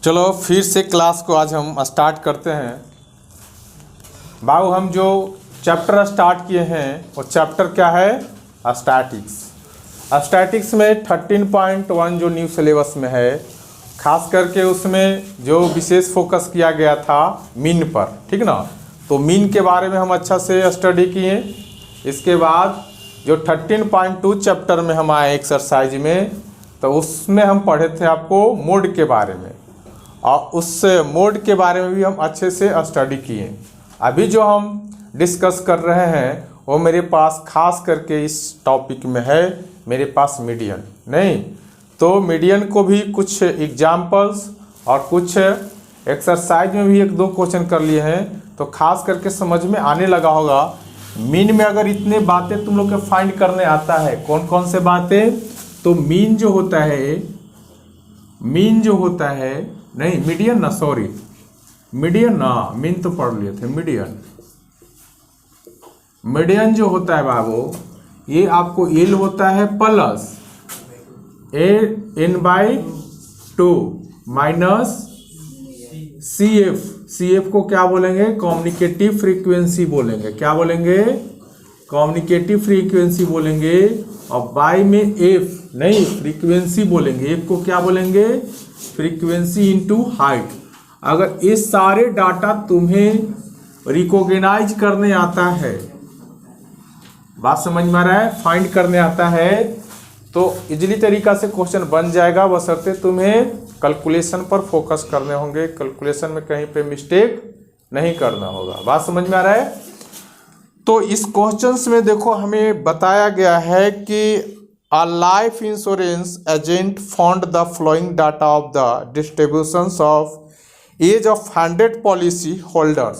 चलो फिर से क्लास को आज हम स्टार्ट करते हैं। बाबू हम जो चैप्टर स्टार्ट किए हैं वो चैप्टर क्या है? स्टैटिक्स। स्टैटिक्स में 13.1 जो न्यू सिलेबस में है, खास करके उसमें जो विशेष फोकस किया गया था मीन पर, ठीक ना। तो मीन के बारे में हम अच्छा से स्टडी किए। इसके बाद जो 13.2 चैप्टर में हम आए एक्सरसाइज में, तो उसमें हम पढ़े थे आपको मोड के बारे में, और उस मोड के बारे में भी हम अच्छे से स्टडी किए। अभी जो हम डिस्कस कर रहे हैं वो मेरे पास खास करके इस टॉपिक में है, मेरे पास मीडियन नहीं। तो मीडियन को भी कुछ एग्जाम्पल्स और कुछ एक्सरसाइज में भी 1-2 क्वेश्चन कर लिए हैं, तो खास करके समझ में आने लगा होगा। मीन में अगर इतने बातें तुम लोग के फाइंड करने आता है, कौन कौन से बातें, तो मीन जो होता है नहीं, मीडियन ना, सॉरी मीडियन ना, मीन तो पढ़ लिए थे। मीडियन जो होता है बाबू, ये आपको एल होता है प्लस n/2 माइनस CF को क्या बोलेंगे? कम्युनिकेटिव फ्रीक्वेंसी बोलेंगे। क्या बोलेंगे? कम्युनिकेटिव फ्रीक्वेंसी बोलेंगे। और बाई में F नहीं, फ्रीक्वेंसी बोलेंगे। F को क्या बोलेंगे? Frequency into height. अगर ये सारे डाटा तुम्हें रिकॉग्नाइज करने आता है, बात समझ में आ रहा है, फाइंड करने आता है, तो इजीली तरीका से क्वेश्चन बन जाएगा, बशर्ते तुम्हें कैलकुलेशन पर फोकस करने होंगे। कैलकुलेशन में कहीं पे मिस्टेक नहीं करना होगा। बात समझ में आ रहा है। तो इस क्वेश्चंस में देखो हमें बताया गया है कि a life insurance agent found the following data of the distributions of age of 100 policy holders.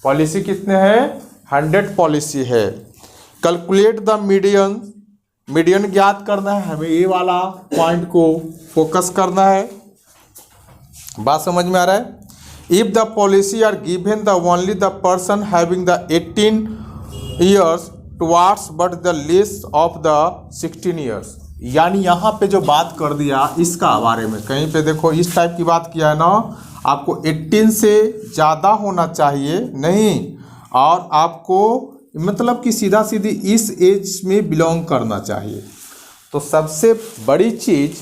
Policy कितने हैं? 100 पॉलिसी है। कैलकुलेट द मीडियन ज्ञात करना है हमें, ये वाला पॉइंट को फोकस करना है। बात समझ में आ रहा है। If the policy are given the only the person having the 18 years towards but the less of the 16 years, यानी यहाँ पे जो बात कर दिया इसका बारे में, कहीं पे देखो इस टाइप की बात किया है ना, आपको 18 से ज़्यादा होना चाहिए नहीं, और आपको मतलब कि सीधा सीधी इस एज में बिलोंग करना चाहिए। तो सबसे बड़ी चीज़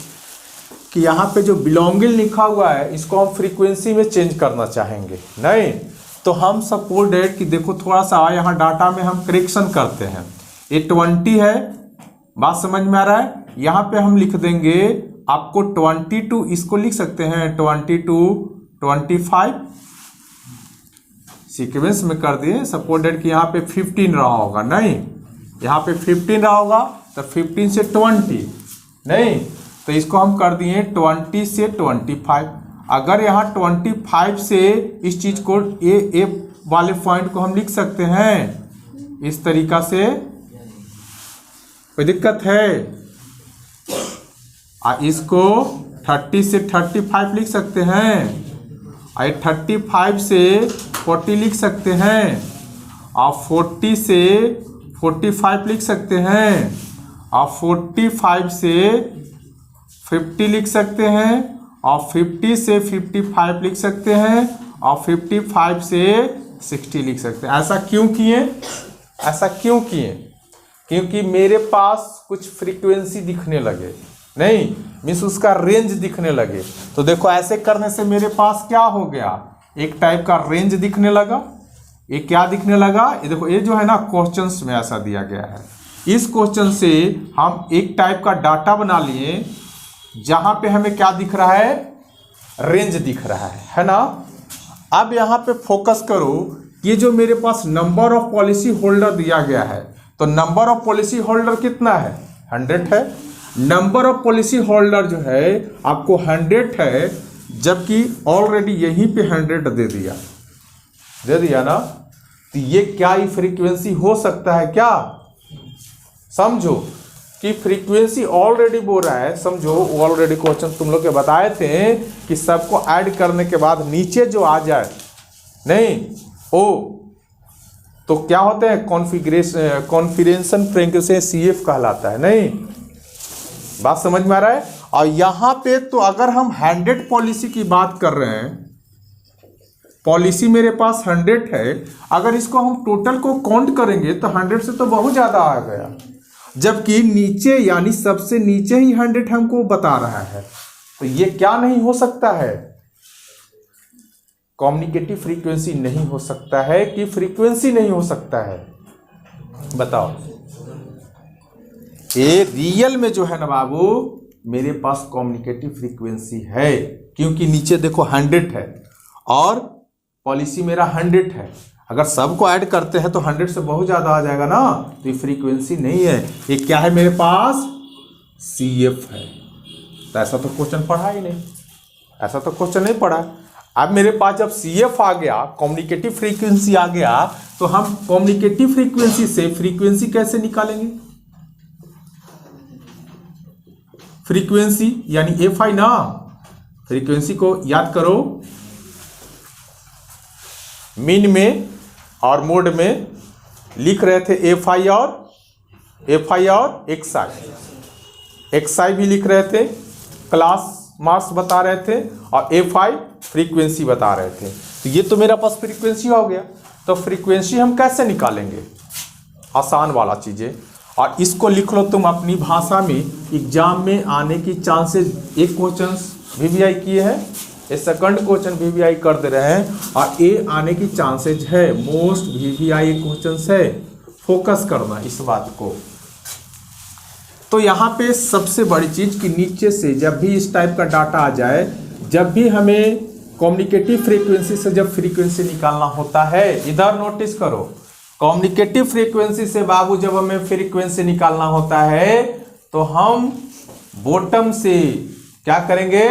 कि यहाँ पे जो बिलोंगिंग लिखा हुआ है, इसको हम फ्रीक्वेंसी में चेंज करना चाहेंगे नहीं। तो हम सपोज डेट कि देखो थोड़ा सा यहाँ डाटा में हम करेक्शन करते हैं। ये 20 है, बात समझ में आ रहा है। यहाँ पे हम लिख देंगे आपको 22, इसको लिख सकते हैं 22, 25 सीक्वेंस में कर दिए। सपोज डेट कि यहाँ पे 15 रहा होगा नहीं, यहाँ पे 15 रहा होगा, तो 15 से 20 नहीं, तो इसको हम कर दिए 20 से 25। अगर यहाँ 25 से इस चीज़ को ए वाले पॉइंट को हम लिख सकते हैं इस तरीका से, कोई दिक्कत है? इसको 30 से 35 लिख सकते हैं, और 35 से 40 लिख सकते हैं, और 40 से 45 लिख सकते हैं, और 45 से 50 लिख सकते हैं, और 50 से 55 लिख सकते हैं, और 55 से 60 लिख सकते हैं। ऐसा क्यों किए? क्योंकि मेरे पास कुछ फ्रीक्वेंसी दिखने लगे नहीं, मीन्स उसका रेंज दिखने लगे। तो देखो ऐसे करने से मेरे पास क्या हो गया, एक टाइप का रेंज दिखने लगा। ये क्या दिखने लगा? ये देखो, ये जो है ना क्वेश्चंस में ऐसा दिया गया है। इस क्वेश्चन से हम एक टाइप का डाटा बना लिए, जहां पे हमें क्या दिख रहा है? रेंज दिख रहा है ना। अब यहाँ पे फोकस करो, ये जो मेरे पास नंबर ऑफ पॉलिसी होल्डर दिया गया है, तो नंबर ऑफ पॉलिसी होल्डर कितना है? 100 है। नंबर ऑफ पॉलिसी होल्डर जो है आपको 100 है, जबकि ऑलरेडी यहीं पे 100 दे दिया ना। तो ये क्या ही फ्रीक्वेंसी हो सकता है क्या? समझो कि फ्रीक्वेंसी ऑलरेडी बोल रहा है, समझो ऑलरेडी क्वेश्चन तुम लोग के बताए थे कि सबको ऐड करने के बाद नीचे जो आ जाए नहीं ओ, तो क्या होते हैं? कॉन्फिगरेशन फ्रीक्वेंसी CF कहलाता है नहीं। बात समझ में आ रहा है। और यहां पे तो अगर हम 100 पॉलिसी की बात कर रहे हैं, पॉलिसी मेरे पास 100 है, अगर इसको हम टोटल को काउंट करेंगे तो 100 से तो बहुत ज़्यादा आ गया, जबकि नीचे यानी सबसे नीचे ही 100 हमको बता रहा है। तो ये क्या नहीं हो सकता है, कम्युनिकेटिव फ्रीक्वेंसी नहीं हो सकता है कि फ्रीक्वेंसी नहीं हो सकता है, बताओ। ये रियल में जो है ना बाबू, मेरे पास कम्युनिकेटिव फ्रीक्वेंसी है, क्योंकि नीचे देखो 100 है और पॉलिसी मेरा 100 है। अगर सबको ऐड करते हैं तो 100 से बहुत ज़्यादा आ जाएगा ना, तो ये फ्रीक्वेंसी नहीं है। ये क्या है मेरे पास, CF है। तो ऐसा तो क्वेश्चन पढ़ा ही नहीं, ऐसा तो क्वेश्चन नहीं पढ़ा। अब मेरे पास जब CF आ गया, कम्युनिकेटिव फ्रीक्वेंसी आ गया, तो हम कम्युनिकेटिव फ्रीक्वेंसी से फ्रीक्वेंसी कैसे निकालेंगे, फ्रीक्वेंसी यानी FI ना। फ्रीक्वेंसी को याद करो, मीन में और मोड में लिख रहे थे FI और XI भी लिख रहे थे, क्लास मास बता रहे थे, और FI फ्रीक्वेंसी बता रहे थे। तो ये तो मेरा पास फ्रीक्वेंसी हो गया। तो फ्रीक्वेंसी हम कैसे निकालेंगे, आसान वाला चीज़ें, और इसको लिख लो तुम अपनी भाषा में। एग्जाम में आने की चांसेस, एक क्वेश्चन VVI किए हैं, ये सेकंड क्वेश्चन VVI कर दे रहे हैं, और ये आने की चांसेज है, मोस्ट VVI क्वेश्चन है। फोकस करना इस बात को। तो यहाँ पे सबसे बड़ी चीज कि नीचे से जब भी इस टाइप का डाटा आ जाए, जब भी हमें कम्युनिकेटिव फ्रीक्वेंसी से जब फ्रीक्वेंसी निकालना होता है, इधर नोटिस करो, कम्युनिकेटिव फ्रीक्वेंसी से बाबू जब हमें फ्रीक्वेंसी निकालना होता है, तो हम बॉटम से क्या करेंगे,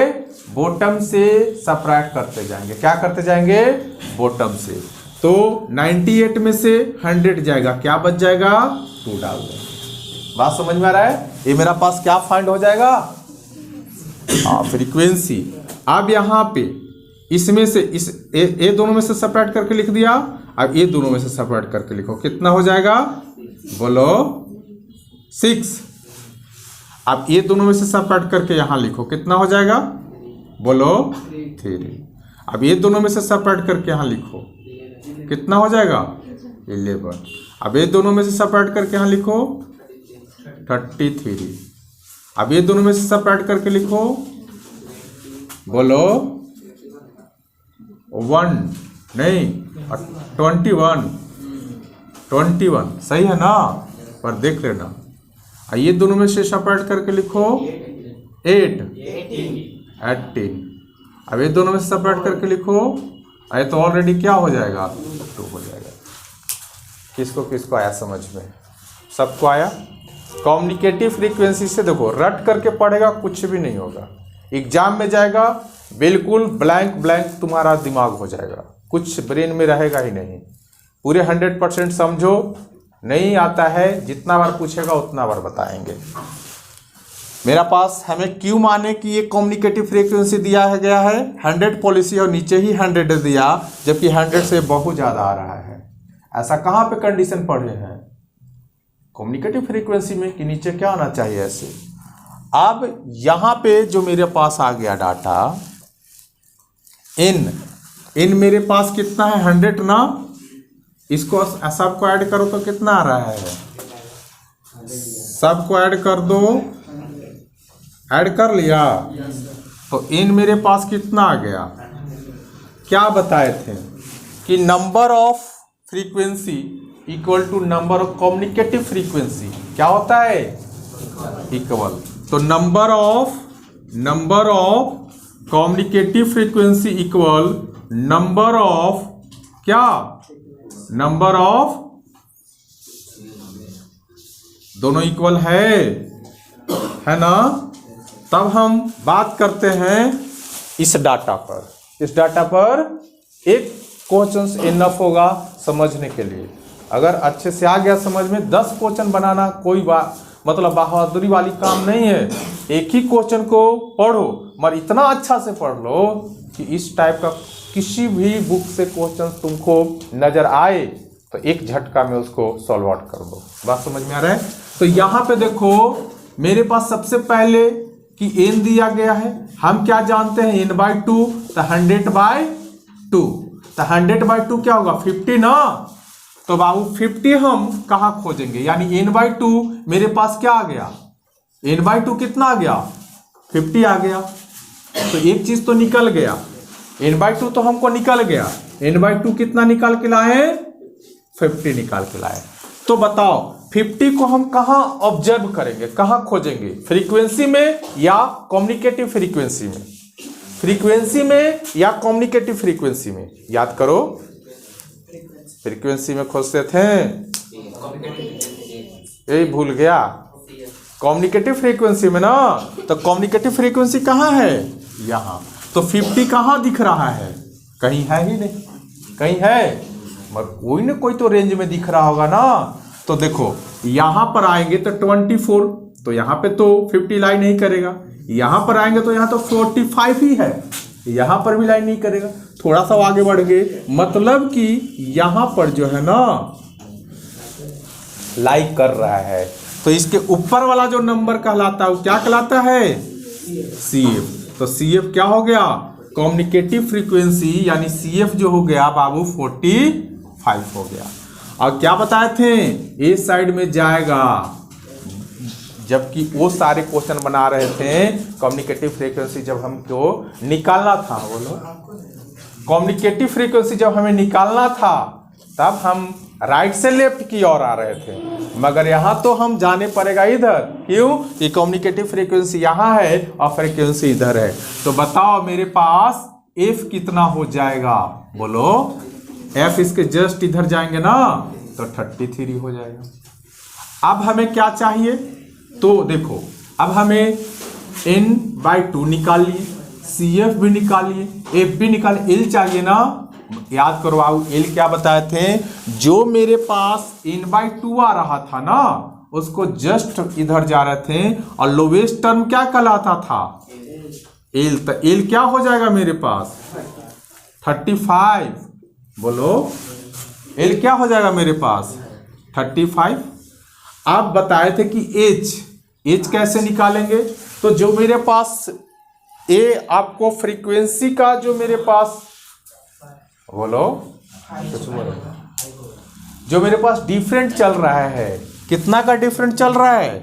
बॉटम से सबट्रैक्ट करते जाएंगे। क्या करते जाएंगे, बॉटम से। तो 98 में से 100 जाएगा, क्या बच जाएगा, 2 डाल देंगे। बात समझ में आ रहा है। ये मेरा पास क्या फाइंड हो जाएगा, फ्रीक्वेंसी। अब यहाँ पे इसमें से इस ए दोनों में से सेपरेट करके लिख दिया, अब ये दोनों में से सेपरेट करके लिखो, कितना हो जाएगा, बोलो 6। अब ये दोनों में से सेपरेट करके यहाँ लिखो, कितना हो जाएगा, बोलो 3। अब ये दोनों में से सेपरेट करके यहाँ लिखो, कितना हो जाएगा, 11। अब ये दोनों में से सेपरेट करके यहाँ लिखो 33। अब ये दोनों में से सेपरेट करके लिखो, बोलो 1 नहीं 21 सही है ना, पर देख लेना। ये दोनों में से सेपरेट करके लिखो 18। अब ये दोनों में से सेपरेट करके लिखो, ये तो ऑलरेडी क्या हो जाएगा, 2 हो जाएगा। किसको किसको आया समझ में, सबको आया। कम्युनिकेटिव फ्रीक्वेंसी से देखो, रट करके पढ़ेगा कुछ भी नहीं होगा, एग्जाम में जाएगा बिल्कुल ब्लैंक तुम्हारा दिमाग हो जाएगा, कुछ ब्रेन में रहेगा ही नहीं। पूरे 100% समझो, नहीं आता है जितना बार पूछेगा उतना बार बताएंगे। मेरा पास हमें क्यों माने कि ये कम्युनिकेटिव फ्रीक्वेंसी दिया है गया है 100 पॉलिसी और नीचे ही 100 दिया, जबकि 100 से बहुत ज़्यादा आ रहा है। ऐसा कहाँ पे कंडीशन पढ़े हैं कम्युनिकेटिव फ्रीक्वेंसी में कि नीचे क्या आना चाहिए ऐसे। अब यहाँ पे जो मेरे पास आ गया डाटा इन मेरे पास कितना है 100 ना, इसको सबको ऐड करो तो कितना आ रहा है, सबको ऐड कर दो, ऐड कर लिया तो इन मेरे पास कितना आ गया। क्या बताए थे कि number of frequency equal to number of communicative frequency क्या होता है, इक्वल। तो number of communicative frequency equal number of क्या, नंबर ऑफ, दोनों इक्वल है ना। तब हम बात करते हैं इस डाटा पर। इस डाटा पर एक क्वेश्चन इनफ होगा समझने के लिए। अगर अच्छे से आ गया समझ में, 10 क्वेश्चन बनाना कोई मतलब बहादुरी वाली काम नहीं है। एक ही क्वेश्चन को पढ़ो, मगर इतना अच्छा से पढ़ लो कि इस टाइप का किसी भी बुक से क्वेश्चन तुमको नजर आए तो एक झटका में उसको सॉल्व आउट कर दो। बात समझ में आ रहा है। तो यहाँ पे देखो मेरे पास सबसे पहले कि n दिया गया है, हम क्या जानते हैं n/2, तो 100/2, तो 100/2 क्या होगा 50 ना। तो बाबू 50 हम कहाँ खोजेंगे, यानी n/2 मेरे पास क्या आ गया, n/2 कितना आ गया 50 आ गया। तो एक चीज तो निकल गया, n/2 तो हमको निकल गया, n/2 कितना निकाल के लाए 50 निकाल के लाए। तो बताओ 50 को हम कहाँ ऑब्जर्व करेंगे, कहाँ खोजेंगे, फ्रीक्वेंसी में या कम्युनिकेटिव फ्रीक्वेंसी में, फ्रीक्वेंसी में या कम्युनिकेटिव फ्रीक्वेंसी में, याद करो फ्रीक्वेंसी में खोजते थे, यही भूल गया, कम्युनिकेटिव फ्रीक्वेंसी में ना। तो कम्युनिकेटिव फ्रीक्वेंसी कहाँ है, यहाँ। तो 50 कहाँ दिख रहा है, कहीं है ही नहीं, कहीं है मगर कोई ना कोई तो रेंज में दिख रहा होगा ना। तो देखो यहां पर आएंगे तो 24, तो यहां पे तो 50 लाइन नहीं करेगा, यहां पर आएंगे तो यहां तो 45 ही है, यहां पर भी लाइन नहीं करेगा। थोड़ा सा आगे बढ़ गए, मतलब कि यहां पर जो है ना लाइक कर रहा है, तो इसके ऊपर वाला जो नंबर कहलाता है वो क्या कहलाता है, CF। तो CF क्या हो गया, कम्युनिकेटिव फ्रीक्वेंसी, यानी CF जो हो गया बाबू 45 हो गया। और क्या बताए थे, ए साइड में जाएगा, जबकि वो सारे क्वेश्चन बना रहे थे कम्युनिकेटिव फ्रीक्वेंसी जब हमको निकालना था, बोलो कम्युनिकेटिव फ्रीक्वेंसी जब हमें निकालना था तब हम राइट से लेफ्ट की ओर आ रहे थे, मगर यहाँ तो हम जाने पड़ेगा इधर, क्यों कि कम्युनिकेटिव फ्रीक्वेंसी यहाँ है और फ्रीक्वेंसी इधर है। तो बताओ मेरे पास F कितना हो जाएगा, बोलो F इसके जस्ट इधर जाएंगे ना तो 33 हो जाएगा। अब हमें क्या चाहिए, तो देखो अब हमें n/2 निकाल लिए, CF भी निकालिए, F भी निकालिए, L चाहिए ना। याद करो आओ, L क्या बताए थे, जो मेरे पास n/2 आ रहा था ना उसको जस्ट इधर जा रहे थे, और लोवेस्ट टर्म क्या कहलाता था L। तो L क्या हो जाएगा मेरे पास 35, बोलो L क्या हो जाएगा मेरे पास 35। आप बताए थे कि H कैसे निकालेंगे, तो जो मेरे पास A आपको फ्रीक्वेंसी का जो मेरे पास, बोलो जो मेरे पास डिफरेंट चल रहा है, कितना का डिफरेंट चल रहा है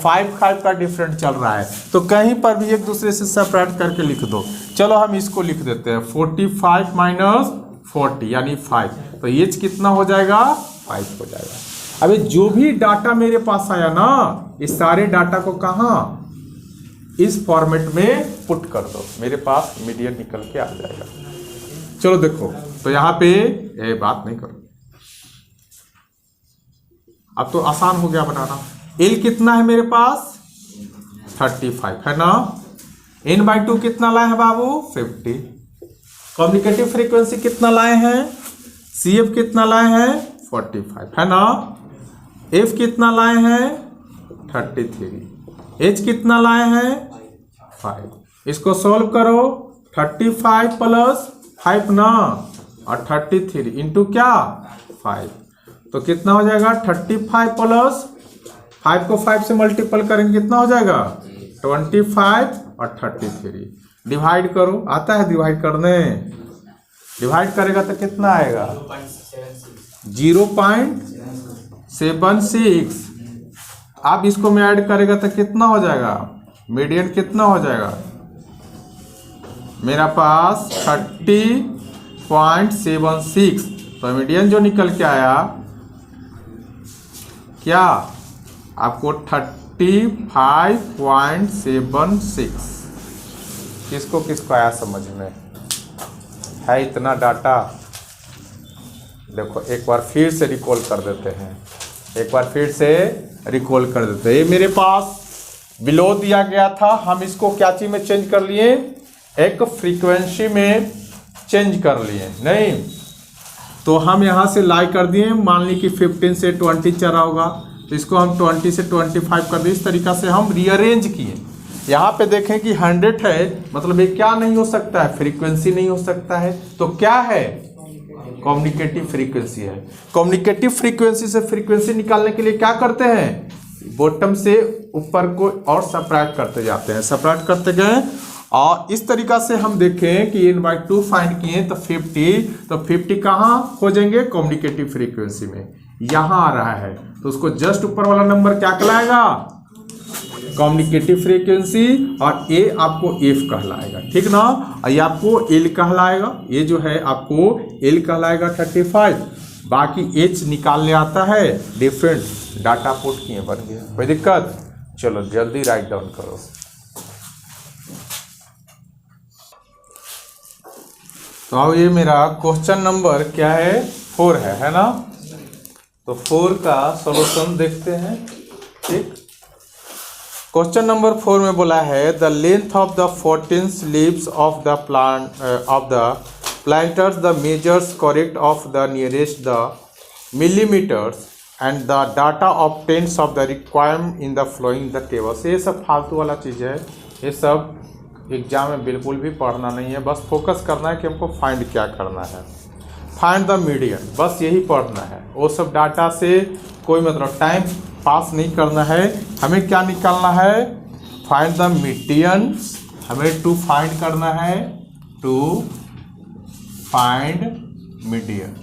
5 का डिफरेंट चल रहा है। तो कहीं पर भी एक दूसरे से सेपरेट करके लिख दो। चलो हम इसको लिख देते हैं 45 माइनस 40 यानी 5, तो H कितना हो जाएगा 5 हो जाएगा। अभी जो भी डाटा मेरे पास आया ना, इस सारे डाटा को कहाँ इस फॉर्मेट में पुट कर दो, मेरे पास मीडियन निकल के आ जाएगा। चलो देखो, तो यहाँ पे ये बात नहीं करो, अब तो आसान हो गया बनाना। L कितना है मेरे पास 35 है ना, n/2 कितना लाए हैं बाबू 50, कम्युनिकेटिव फ्रीक्वेंसी कितना लाए हैं, CF कितना लाए हैं 45 है ना, F कितना लाए हैं 33, H कितना लाए हैं 5। इसको सॉल्व करो, 35 प्लस 5 ना और 33 इंटू क्या 5, तो कितना हो जाएगा 35 प्लस 5 को 5 से मल्टीपल करेंगे कितना हो जाएगा 25 और 33। डिवाइड करो, आता है डिवाइड करने, डिवाइड करेगा तो कितना आएगा 0.76। आप इसको में ऐड करेगा तो कितना हो जाएगा, मीडियन कितना हो जाएगा मेरा पास 30.76। तो मीडियन जो निकल के आया क्या आपको 35.76। किसको किसको आया समझ में, है इतना डाटा। देखो एक बार फिर से रिकॉल कर देते हैं, एक बार फिर से रिकॉल कर देते हैं। ये मेरे पास बिलो दिया गया था, हम इसको क्या चीज में चेंज कर लिए, एक फ्रीक्वेंसी में चेंज कर लिए नहीं, तो हम यहाँ से लाई कर दिए, मान ली कि 15 से 20 चला होगा तो इसको हम 20 से 25 कर दिए। इस तरीका से हम रीअरेंज किए। यहाँ पे देखें कि 100 है, मतलब ये क्या नहीं हो सकता है, फ्रीक्वेंसी नहीं हो सकता है, तो क्या है कम्युनिकेटिव फ्रीक्वेंसी है। कम्युनिकेटिव फ्रीक्वेंसी से फ्रीक्वेंसी निकालने के लिए क्या करते हैं, बॉटम से ऊपर को और सब्ट्रैक्ट करते जाते हैं, सब्ट्रैक्ट करते गए और इस तरीका से हम देखें कि n/2 फाइंड किए तो 50 कहाँ खोजेंगे, कम्युनिकेटिव फ्रीक्वेंसी में, यहाँ आ रहा है तो उसको जस्ट ऊपर वाला नंबर क्या कहलाएगा, कम्युनिकेटिव फ्रीक्वेंसी, और ए आपको एफ कहलाएगा, ठीक ना, और ये आपको एल कहलाएगा, ये जो है आपको एल कहलाएगा 35, बाकी एच निकालने आता है, डिफरेंट डाटा पुट किए बन गया, कोई दिक्कत, चलो जल्दी राइट डाउन करो। तो अब ये मेरा क्वेश्चन नंबर क्या है, 4 है ना, तो 4 का सॉल्यूशन देखते हैं, ठीक। क्वेश्चन नंबर 4 में बोला है the length of the 14 leaves of the planters the measures correct of the nearest the millimeters and the data obtained of the requirement in the following the tables। ये सब फालतू वाला चीज़ है, ये सब एग्जाम में बिल्कुल भी पढ़ना नहीं है, बस फोकस करना है कि हमको फाइंड क्या करना है, फाइंड द मीडियन, बस यही पढ़ना है, वो सब डाटा से कोई मतलब टाइम पास नहीं करना है, हमें क्या निकालना है, फाइंड द मीडियन, हमें टू फाइंड करना है, टू फाइंड मीडियन,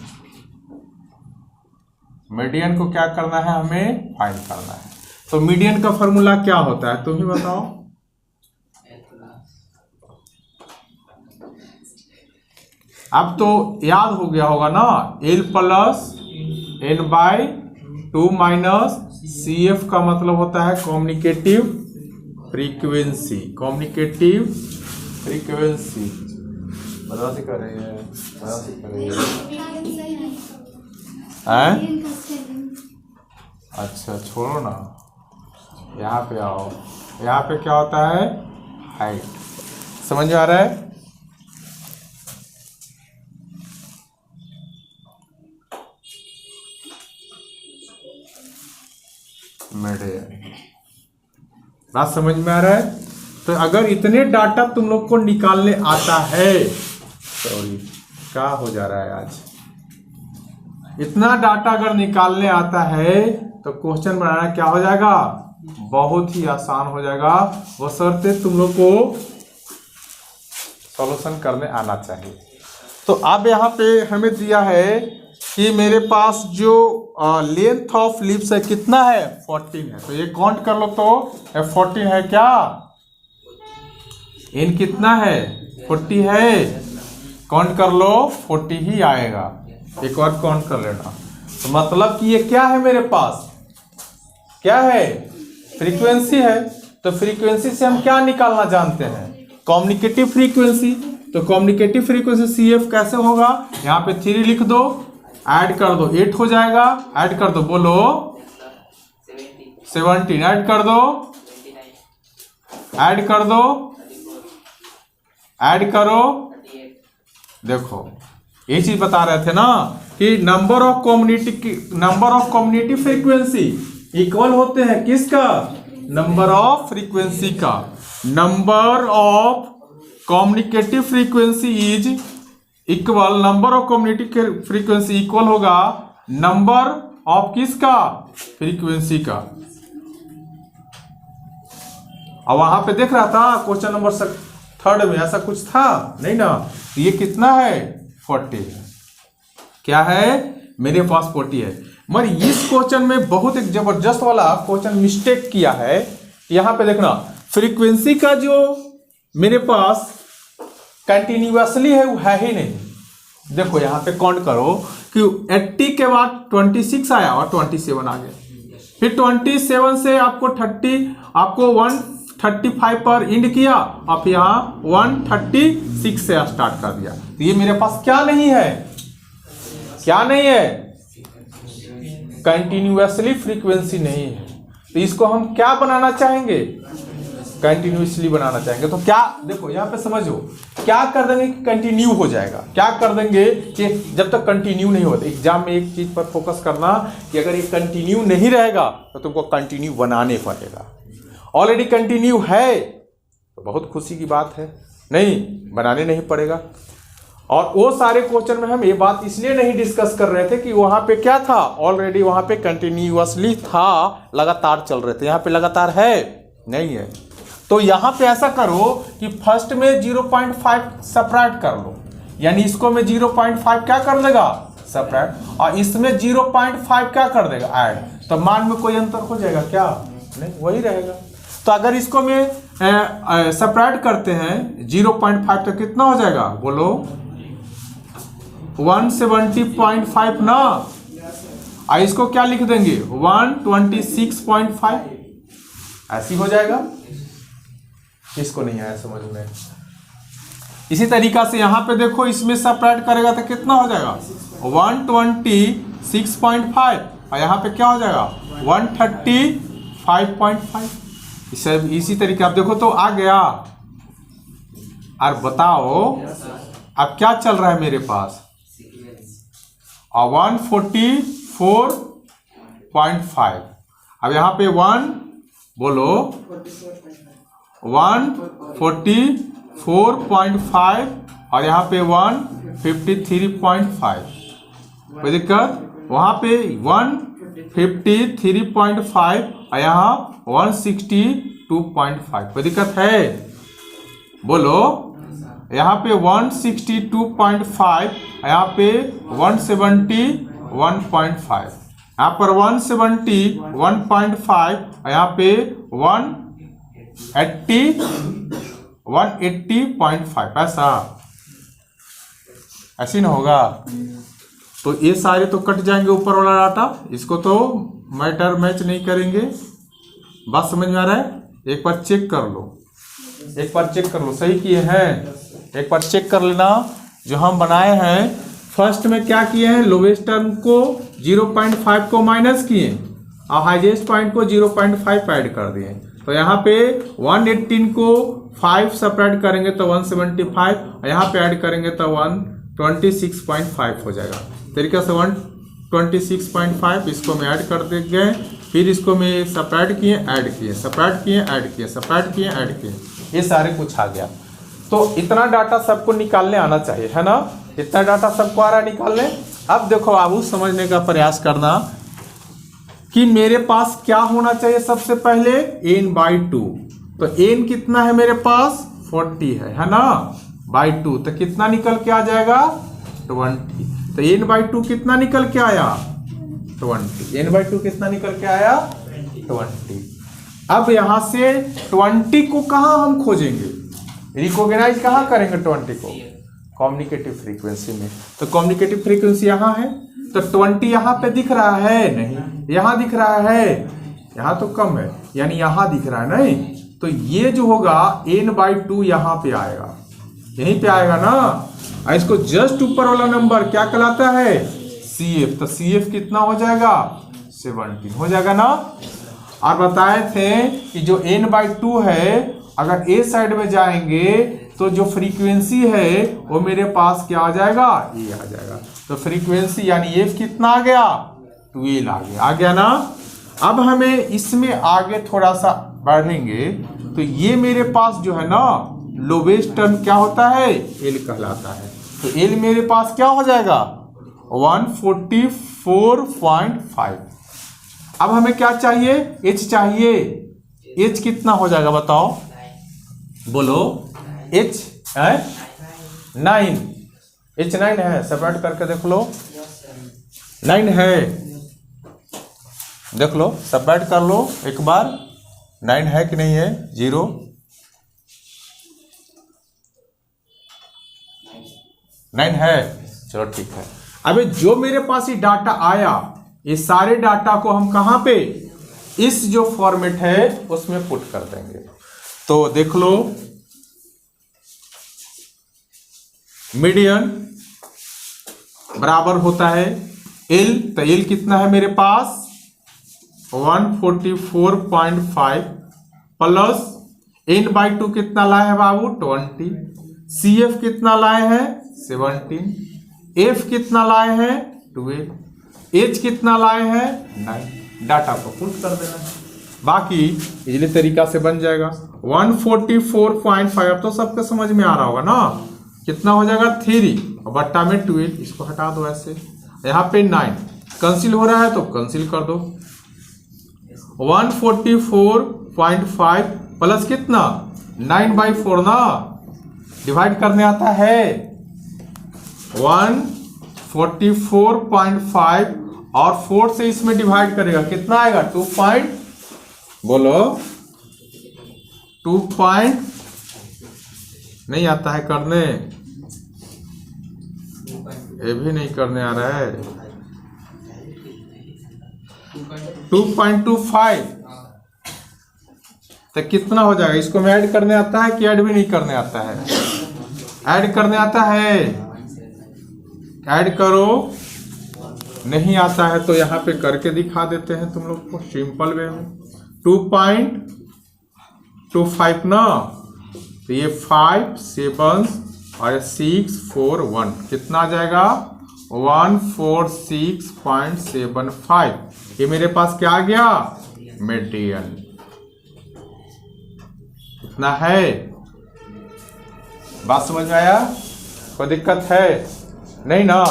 मीडियन को क्या करना है, हमें फाइंड करना है। तो मीडियन का फॉर्मूला क्या होता है, तुम ही बताओ। अब तो याद हो गया होगा ना, L plus n/2 minus CF का मतलब होता है कम्युनिकेटिव फ्रीक्वेंसी, कम्युनिकेटिव फ्रीक्वेंसी, बदमाशी कर रही है, बदमाशी कर रही है, अच्छा छोड़ो ना, यहाँ पे आओ, यहाँ पे क्या होता है, हाइट, समझ में आ रहा है। बात समझ में आ रहा है। तो अगर इतने डाटा तुम लोग को निकालने आता है, सॉरी क्या हो जा रहा है आज, इतना डाटा अगर निकालने आता है तो क्वेश्चन बनाना क्या हो जाएगा, बहुत ही आसान हो जाएगा, बशर्ते तुम लोग को सॉल्यूशन करने आना चाहिए। तो अब यहाँ पे हमें दिया है कि मेरे पास जो लेंथ ऑफ लीव्स है कितना है, 14 है, तो ये काउंट कर लो, तो 14 है क्या, इन कितना है, 40 है, काउंट कर लो 40 ही आएगा, एक और काउंट कर लेना। तो मतलब कि ये क्या है, मेरे पास क्या है, फ्रीक्वेंसी है, तो फ्रीक्वेंसी से हम क्या निकालना जानते हैं, कम्युनिकेटिव फ्रीक्वेंसी। तो कम्युनिकेटिव फ्रीक्वेंसी CF कैसे होगा, यहाँ पे 3 लिख दो, ऐड कर दो 8 हो जाएगा, ऐड कर दो, बोलो 17, ऐड कर दो, ऐड कर दो, ऐड करो, देखो ये चीज बता रहे थे ना कि number of community frequency equal होते हैं किसका, नंबर ऑफ फ्रीक्वेंसी का, number of communicative frequency is equal, number of community frequency equal होगा नंबर ऑफ किसका, फ्रीक्वेंसी का। और वहां पे देख रहा था क्वेश्चन नंबर 3 में ऐसा कुछ था नहीं ना, ये कितना है, 40 है, क्या है मेरे पास 40 है। मगर इस क्वेश्चन में बहुत एक जबरदस्त वाला क्वेश्चन मिस्टेक किया है, यहाँ पे देखना फ्रीक्वेंसी का जो मेरे पास कंटिन्यूअसली है वो है ही नहीं। देखो यहाँ पे काउंट करो कि 80 के बाद 26 आया और 27 आ गया, फिर 27 से आपको 135 पर इंड किया और फिर यहाँ 136 से स्टार्ट कर दिया। तो ये मेरे पास क्या नहीं है, क्या नहीं है, कंटिन्यूअसली फ्रीक्वेंसी नहीं है। तो इसको हम क्या बनाना चाहेंगे, कंटिन्यूअसली बनाना चाहेंगे। तो क्या देखो यहाँ पे समझो, क्या कर देंगे कि कंटिन्यू हो जाएगा, क्या कर देंगे कि जब तक कंटिन्यू नहीं होता, एग्जाम में एक चीज पर फोकस करना कि अगर ये कंटिन्यू नहीं रहेगा तो तुमको कंटिन्यू बनाने पड़ेगा। ऑलरेडी कंटिन्यू है तो बहुत खुशी की बात है, नहीं बनाने नहीं पड़ेगा। और वो सारे क्वेश्चन में हम ये बात इसलिए नहीं डिस्कस कर रहे थे कि वहां पे क्या था, ऑलरेडी वहां पे कंटिन्यूअसली था, लगातार चल रहे थे। यहाँ पे लगातार है नहीं है। तो यहाँ पे ऐसा करो कि फर्स्ट में 0.5 सब्ट्रैक्ट कर लो, यानी इसको में 0.5 क्या कर देगा सब्ट्रैक्ट, और इसमें 0.5 क्या कर देगा ऐड। तो मान में कोई अंतर हो जाएगा क्या, नहीं वही रहेगा। तो अगर इसको में सब्ट्रैक्ट करते हैं 0.5 तो कितना हो जाएगा बोलो 170.5 ना, और इसको क्या लिख देंगे 126.5, ऐसी हो जाएगा। इसको नहीं आया समझ में। इसी तरीका से यहां पे देखो, इसमें सब्ट्रैक्ट करेगा तो कितना हो जाएगा 126.5, और यहाँ पे क्या हो जाएगा 135.5। इसी तरीके आप देखो तो आ गया। और बताओ अब क्या चल रहा है मेरे पास 144.5। अब यहाँ पे 1 बोलो 144.5 और यहाँ पे 153.5, कोई दिक्कत। वहां पे 153.5 और यहाँ 162.5, कोई दिक्कत है बोलो। यहाँ पे 162.5, यहाँ पे 171.5, यहाँ पर 171.5 और यहाँ पे 180.5, ऐसी ना होगा। तो ये सारे तो कट जाएंगे ऊपर वाला डाटा, इसको तो मैटर मैच नहीं करेंगे। बात समझ में आ रहा है। एक बार चेक कर लो, एक बार चेक कर लो सही किए हैं। एक बार चेक कर लेना जो हम बनाए हैं। फर्स्ट में क्या किए हैं, लोवेस्ट टर्म को 0.5 को माइनस किए और हाईएस्ट पॉइंट को 0.5 ऐड कर दिए। तो यहाँ पे 118 को 5 सब्ट्रैक्ट करेंगे तो 175, और यहाँ पे ऐड करेंगे तो 126.5 हो जाएगा। तरीका से 126.5 इसको में ऐड कर देंगे, फिर इसको में सब्ट्रैक्ट किए ऐड किए, सब्ट्रैक्ट किए ऐड किए, सब्ट्रैक्ट किए ऐड किए, ये सारे कुछ आ गया। तो इतना डाटा सबको निकालने आना चाहिए, है ना। इतना डाटा सबको आ रहा है निकालने। अब देखो बाबू समझने का प्रयास करना कि मेरे पास क्या होना चाहिए। सबसे पहले n/2, तो n कितना है मेरे पास 40 है ना, बाई 2, तो कितना निकल के आ जाएगा 20। तो n/2 कितना निकल के आया 20, n/2 कितना निकल के आया 20। अब यहां से 20 को कहां हम खोजेंगे, रिकॉग्नाइज कहां करेंगे 20 को, कम्युनिकेटिव फ्रीक्वेंसी में। तो कम्युनिकेटिव फ्रीक्वेंसी यहां है, तो 20 यहां पे दिख रहा है नहीं, यहां दिख रहा है, यहां तो कम है, यानी यहां दिख रहा है नहीं। तो ये जो होगा n/2 यहां पे आएगा, यहीं पे आएगा ना। इसको जस्ट ऊपर वाला नंबर क्या कहलाता है CF। तो CF कितना हो जाएगा 17 हो जाएगा ना। और बताए थे कि जो n/2 है, अगर A साइड में जाएंगे तो जो फ्रीक्वेंसी है वो मेरे पास क्या आ जाएगा, ये आ जाएगा। तो फ्रीक्वेंसी यानी F कितना आ गया 12 आ गया ना। अब हमें इसमें आगे थोड़ा सा बढ़ेंगे तो ये मेरे पास जो है ना लोवेस्ट टर्म क्या होता है L कहलाता है। तो L मेरे पास क्या हो जाएगा 144.5। अब हमें क्या चाहिए, H चाहिए। H कितना हो जाएगा बताओ, बोलो H है 9, H 9 है, सब्ट्रैक्ट करके देख लो 9 है, देख लो सब्ट्रैक्ट कर लो एक बार, 9 है कि नहीं है, 0 9 है, चलो ठीक है। अबे जो मेरे पास ये डाटा आया, ये सारे डाटा को हम कहां पे, इस जो फॉर्मेट है उसमें पुट कर देंगे। तो देख लो मीडियन बराबर होता है L, तो L कितना है मेरे पास 144.5 प्लस n/2 कितना लाए हैं बाबू 20, CF कितना लाए हैं 17, F कितना लाए हैं 12, H कितना लाए हैं 9। डाटा को पुट कर देना, बाकी इजली तरीका से बन जाएगा 144.5। अब तो सबके समझ में आ रहा होगा ना। कितना हो जाएगा 3 और बट्टा में 12, इसको हटा दो ऐसे। यहाँ पे 9 कैंसिल हो रहा है तो कैंसिल कर दो। 144.5 प्लस कितना 9/4 ना, डिवाइड करने आता है 144.5 और 4 से इसमें डिवाइड करेगा कितना आएगा 2 पॉइंट, बोलो 2 पॉइंट नहीं आता है करने, ये भी नहीं करने आ रहा है 2.25 तो कितना हो जाएगा। इसको में ऐड करने आता है कि ऐड भी नहीं करने आता है, ऐड करने आता है, ऐड करो, नहीं आता है तो यहाँ पे करके दिखा देते हैं तुम लोग को सिंपल वे में। 2.25 ना, तो ये 5 7 और 6 4 1 कितना आ जाएगा 146.75। ये मेरे पास क्या आ गया मीडियन, इतना है। बात समझ में आया, कोई दिक्कत है नहीं ना,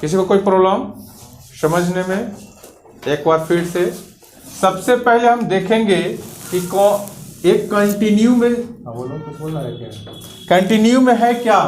किसी को कोई प्रॉब्लम समझने में। एक बार फिर से सबसे पहले हम देखेंगे कि एक कंटिन्यू में, बोलो कुछ बोल रहा है क्या, कंटिन्यू में है क्या,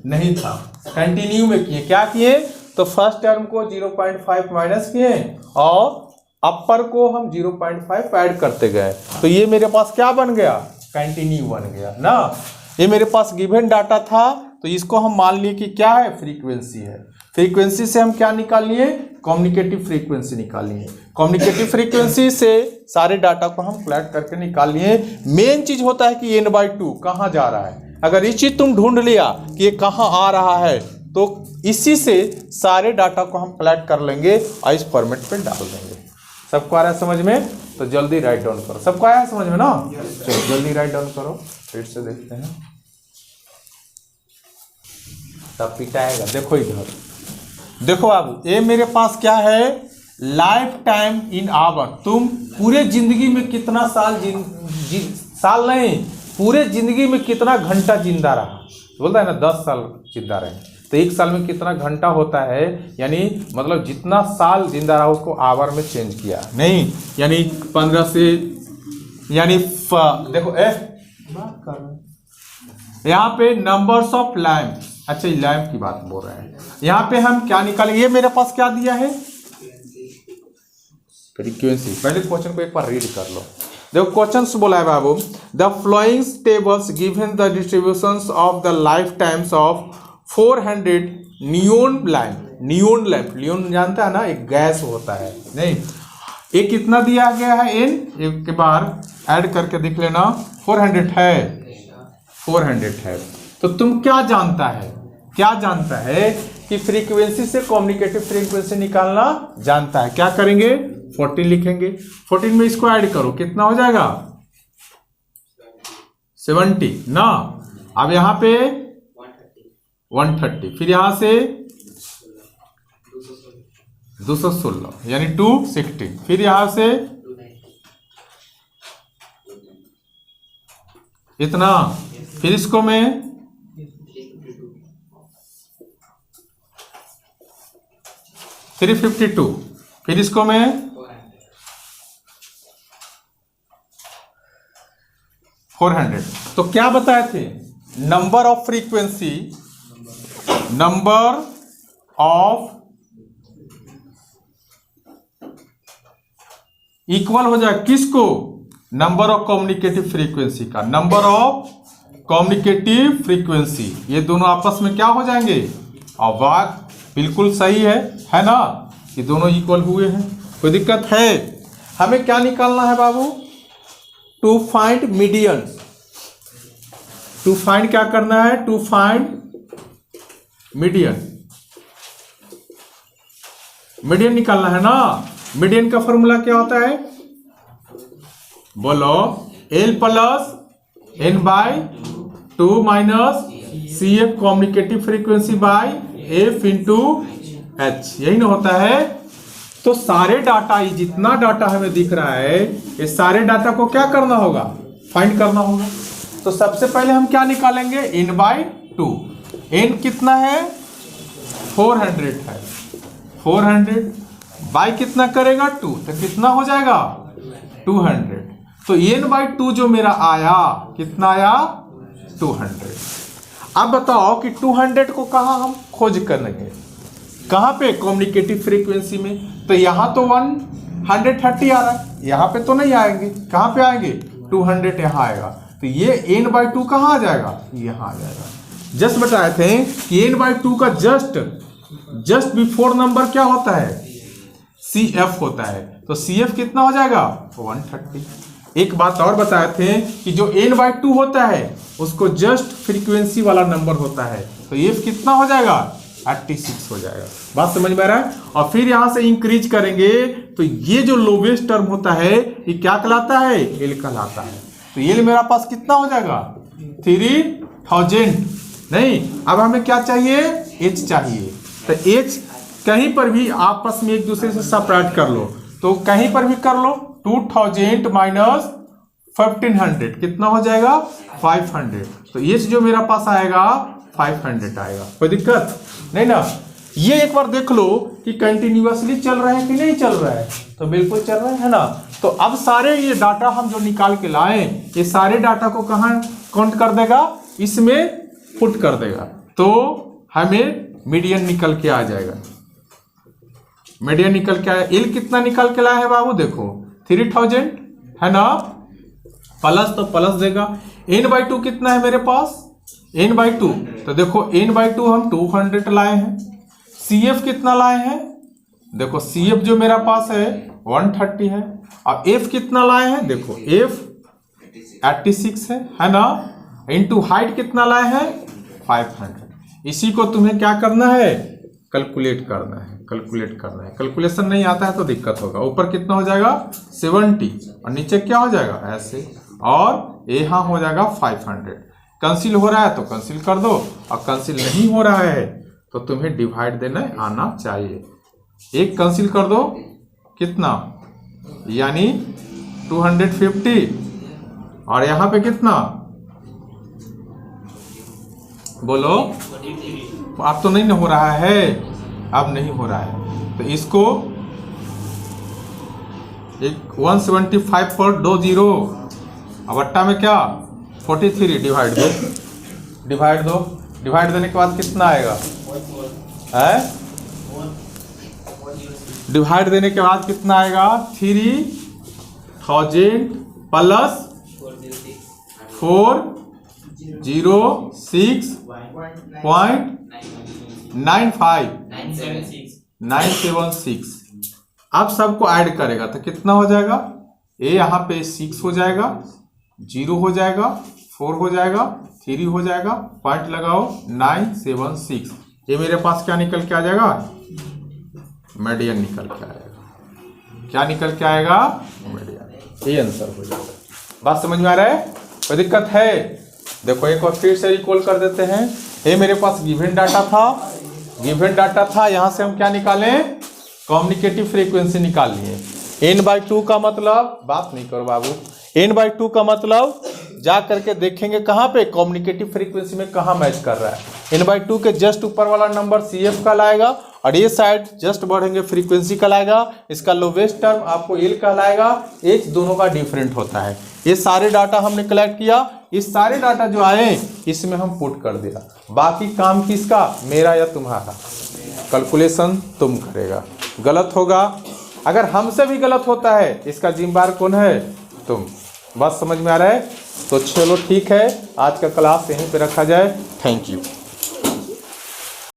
नहीं था, कंटिन्यू में किए, क्या किए तो फर्स्ट टर्म को 0.5 माइनस किए और अपर को हम 0.5 ऐड करते गए, तो ये मेरे पास क्या बन गया कंटिन्यू बन गया ना। ये मेरे पास गिवन डाटा था तो इसको हम मान लिए कि क्या है फ्रीक्वेंसी है। फ्रीक्वेंसी से हम क्या निकाल लिए कम्युनिकेटिव फ्रीक्वेंसी निकाल लिए। कम्युनिकेटिव फ्रीक्वेंसी से सारे डाटा को हम कलेक्ट करके निकाल लिए। मेन चीज होता है कि n/2 कहाँ जा रहा है। अगर ये चीज तुम ढूंढ लिया कि ये कहाँ आ रहा है तो इसी से सारे डाटा को हम कलेक्ट कर लेंगे और इस फॉर्मेट पे डाल देंगे। सबको आ रहा है समझ में, तो जल्दी राइट डाउन करो। सबको आया है समझ में ना, चलो जल्दी राइट डाउन करो, फिर से देखते हैं तब पिटाएगा। देखो इधर देखो, अब ये मेरे पास क्या है लाइफ टाइम इन आवर। तुम पूरे जिंदगी में कितना साल साल नहीं, पूरे जिंदगी में कितना घंटा जिंदा रहा, बोलता है ना 10 साल जिंदा रहे, तो एक साल में कितना घंटा होता है, यानी मतलब जितना साल जिंदा रहा उसको आवर में चेंज किया नहीं, यानी 15 से, यानी देखो बात कर रहे हैं यहाँ पे नंबर्स ऑफ लैम्प। अच्छा ये लैम्प की बात बोल रहे हैं। यहाँ पे हम क्या निकालेंगे, ये मेरे पास क्या दिया है फ्रीक्वेंसी। पहले क्वेश्चन को एक बार रीड कर लो। देखो क्वेश्चन बोला है बाबू, the flowing tables given the distributions of the life times of 400 neon lamp. Neon lamp, neon जानता है ना, एक गैस होता है नहीं, ये कितना दिया गया है n, एक के बार ऐड करके देख लेना 400 है, 400 है। तो तुम क्या जानता है, क्या जानता है कि फ्रीक्वेंसी से कम्युनिकेटिव फ्रीक्वेंसी निकालना जानता है। क्या करेंगे 14 लिखेंगे, 14 में इसको ऐड करो कितना हो जाएगा 70 ना। अब यहां पे 130, फिर यहां से 216 यानी 260, फिर यहां से इतना, फिर इसको मैं 352, फिर इसको मैं 400। तो क्या बताए थे number of frequency, number of equal हो जाए किसको, नंबर ऑफ कम्युनिकेटिव फ्रीक्वेंसी का, नंबर ऑफ कम्युनिकेटिव फ्रीक्वेंसी, ये दोनों आपस में क्या हो जाएंगे, और बात बिल्कुल सही है ना, ये दोनों इक्वल हुए हैं, कोई दिक्कत है। हमें क्या निकालना है बाबू, to find median. To find क्या करना है, टू फाइंड मीडियन, मीडियन निकालना है ना। मीडियन का फॉर्मूला क्या होता है, बोलो L plus n/2 minus CF communicative frequency by F into H, यही ना होता है। तो सारे डाटा, ये जितना डाटा हमें दिख रहा है, ये सारे डाटा को क्या करना होगा, फाइंड करना होगा। तो सबसे पहले हम क्या निकालेंगे n/2 2। n कितना है 400 है, 400 बाई कितना करेगा 2, तो कितना हो जाएगा 200। तो n/2 जो मेरा आया कितना आया 200। अब बताओ कि 200 को कहाँ हम खोज करेंगे, कहाँ पे कम्युनिकेटिव फ्रीक्वेंसी में। तो यहाँ तो 130 आ रहा है, यहाँ पे तो नहीं आएंगे, कहाँ पे आएंगे 200 यहाँ आएगा। तो ये n/2 कहाँ आ जाएगा, यहाँ आ जाएगा। जस्ट बताए थे कि n/2 का जस्ट बिफोर नंबर क्या होता है CF होता है। तो CF कितना हो जाएगा 130। एक बात और बताए थे कि जो n/2 होता है उसको जस्ट फ्रीक्वेंसी वाला नंबर होता है, तो F कितना हो जाएगा 86 हो जाएगा। बात समझ में आ रहा है। और फिर यहां से इंक्रीज करेंगे तो ये जो लोवेस्ट टर्म होता है ये क्या कहलाता है, L कहलाता है। तो L मेरा पास कितना हो जाएगा 3000। नहीं, अब हमें क्या चाहिए H चाहिए। तो H कहीं पर भी आपस में एक दूसरे से सेपरेट कर लो, तो कहीं पर भी कर लो 2000 माइनस 1500 कितना हो जाएगा 500। तो H जो मेरा पास आएगा 500 आएगा। कोई दिक्कत नहीं ना। ये एक बार देख लो कि कंटिन्यूअसली चल रहा है कि नहीं चल रहा है, तो बिल्कुल चल रहा है ना। तो अब सारे ये डाटा हम जो निकाल के लाए, ये सारे डाटा को कहाँ काउंट कर देगा, इसमें पुट कर देगा, तो हमें मीडियन निकल के आ जाएगा। मीडियन निकल के आया। L कितना निकल के लाया है बाबू, देखो 3000 है ना, प्लस तो प्लस देगा। n/2 कितना है मेरे पास n/2, तो देखो n/2 हम 200 लाए हैं। CF कितना लाए हैं, देखो CF जो मेरा पास है 130 है। अब F कितना लाए हैं, देखो F 86 है ना, इनटू हाइट कितना लाए हैं 500। इसी को तुम्हें क्या करना है, कैलकुलेट करना है, कैलकुलेट करना है। कैलकुलेशन नहीं आता है तो दिक्कत होगा। ऊपर कितना हो जाएगा 70 और नीचे क्या हो जाएगा ऐसे, और यहाँ हो जाएगा 500। कैंसिल हो रहा है तो कैंसिल कर दो, और कैंसिल नहीं हो रहा है तो तुम्हें डिवाइड देना आना चाहिए। एक कैंसिल कर दो कितना, यानी 250, और यहाँ पे कितना बोलो, अब तो नहीं हो रहा है, अब नहीं हो रहा है। तो इसको एक 175 पर 2 0, अब अट्टा में क्या 43 डिवाइड दो, डिवाइड दो। डिवाइड देने के बाद कितना आएगा है, डिवाइड देने के बाद कितना आएगा 3000 प्लस 406.976। अब सबको ऐड करेगा तो कितना हो जाएगा, ए यहाँ पे 6 हो जाएगा, 0 हो जाएगा, 4 हो जाएगा, 3 हो जाएगा, पॉइंट लगाओ 976। ये मेरे पास क्या निकल के आ जाएगा, मीडियन निकल के आएगा। क्या निकल के आएगा, मीडियन। ये आंसर हो जाएगा। बात समझ में आ रहा है, कोई दिक्कत है। देखो एक बार फिर से रिकॉल कर देते हैं। ये मेरे पास गिवन डाटा था, गिवन डाटा था, यहाँ से हम क्या निकालें, कम्युनिकेटिव फ्रीक्वेंसी निकाल लिए। n/2 का मतलब, बात नहीं करो बाबू, n/2 का मतलब जा करके देखेंगे कहाँ पे, कम्युनिकेटिव फ्रीक्वेंसी में कहाँ मैच कर रहा है। n/2 के जस्ट ऊपर वाला नंबर CF कहलाएगा, और ये साइड जस्ट बढ़ेंगे फ्रीक्वेंसी कहलाएगा। इसका लोवेस्ट टर्म आपको L कहलाएगा। H दोनों का डिफरेंट होता है। ये सारे डाटा हमने कलेक्ट किया, इस सारे डाटा जो आए इसमें हम पुट कर दिया। बाकी काम किसका, मेरा या तुम्हारा, कैलकुलेशन तुम करेगा। गलत होगा, अगर हमसे भी गलत होता है इसका जिम्मेदार कौन है, तुम। बात समझ में आ रहा है, तो चलो ठीक है, आज का क्लास यहीं पे रखा जाए। Thank you.